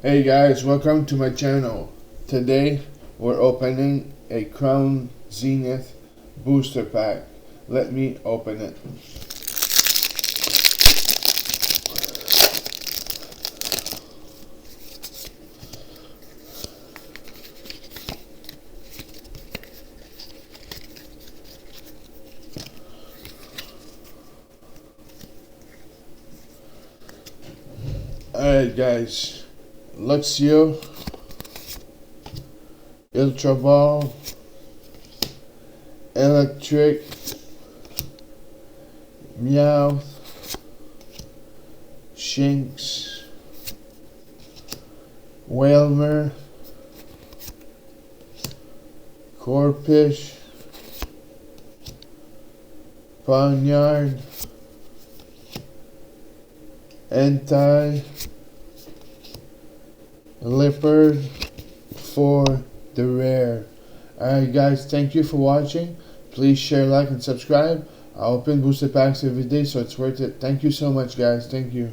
Hey guys, welcome to my channel. Today we're opening a Crown Zenith booster pack. Let me open it. Alright guys, Luxio, Ultra Ball, Electric, Meowth, Shinx, Whalmer, Corpish, Ponyard, Entei, Lippard for the rare. Alright guys, thank you for watching. Please share, like, and subscribe. I open booster packs every day, so it's worth it. Thank you so much guys. Thank you.